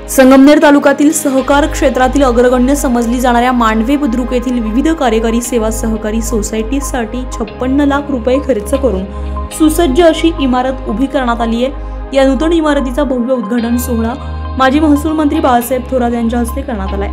संगमनेर तालुक्यातील सहकार क्षेत्रातील अग्रगण्य समजली जाणाऱ्या मांडवे बुद्रुक येथील विविध कार्यकारी सेवा सहकारी सोसायटीसाठी 56 लाख रुपये खर्च करून सुसज्ज अशी इमारत उभी करण्यात आली आहे। या नूतन इमारतीचा भव्य उद्घाटन सोहळा माजी महसूल मंत्री बाळासाहेब थोरात यांच्या हस्ते करण्यात आलाय।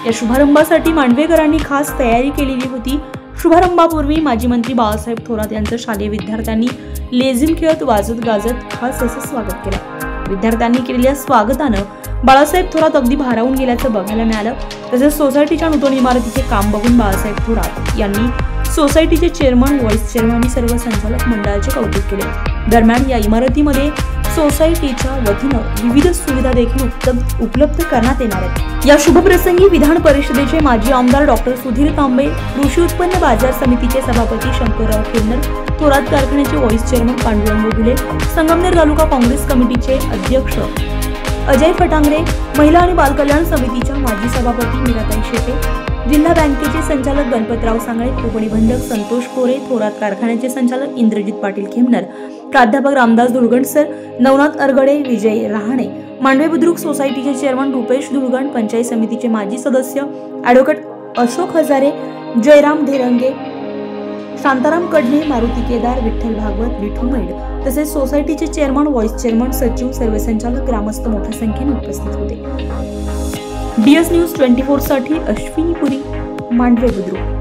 या शुभारंभासाठी मांडवेकरांनी खास तयारी केलेली होती। शुभारंभापूर्वी माजी मंत्री बाळासाहेब थोरात यांचं शालेय विद्यार्थ्यांनी लेझिम खेळत वाजत गाजत खास असं स्वागत केलं। विद्यार्थ्यांनी केलेल्या स्वागतानं बाळासाहेब थोरात अगदी भारावून गेल्याचं बघायला मिळालं। तसेच सोसायटीच्या नूतन इमारतीचे काम बघून बाळासाहेब थोरात यांनी सोसायटीचे चेअरमन, व्हाईस चेअरमन आणि सर्व संचालक मंडळाचे कौतुक केले। दरम्यान या इमारतीमध्ये सोसायटीच्या वतीनं विविध सुविधा देखील उपलब्ध करण्यात येणार आहेत। या शुभप्रसंगी विधान परिषदेचे माजी आमदार डॉक्टर सुधीर तांबे, कृषी उत्पन्न बाजार समितीचे सभापती शंकरराव खेरनर, थोरात कारखान्याचे व्हाईस चेअरमन पांडुरंग घुले, संगमनेर तालुका काँग्रेस कमिटीचे अध्यक्ष अजय फटांगरे, महिला आणि बालकल्याण समितीच्या माजी सभापती मीराताई शेटे, जिल्हा बँकेचे संचालक गणपतराव सांगळे, उपनिबंधक संतोष कोरे, थोरात कारखान्याचे संचालक इंद्रजित पाटील खेमनर, प्राध्यापक रामदास धुळगणसर, नवनाथ अरगडे, विजय रहाणे, मांडवे बुद्रुक सोसायटीचे चेअरमन रुपेश धुळगण, पंचायत समितीचे माजी सदस्य ॲडव्होकेट अशोक हजारे, जयराम ढेरंगे, शांताराम कडणे, मारुती केदार, विठ्ठल भागवत, विठू मेड तसेच सोसायटीचे चेअरमन, व्हाईस चेअरमन, सचिव, सर्व संचालक, ग्रामस्थ मोठ्या संख्येने उपस्थित होते। DS न्यूज 24 साठी अश्विनी पुरी, मांडवे बुद्रुक।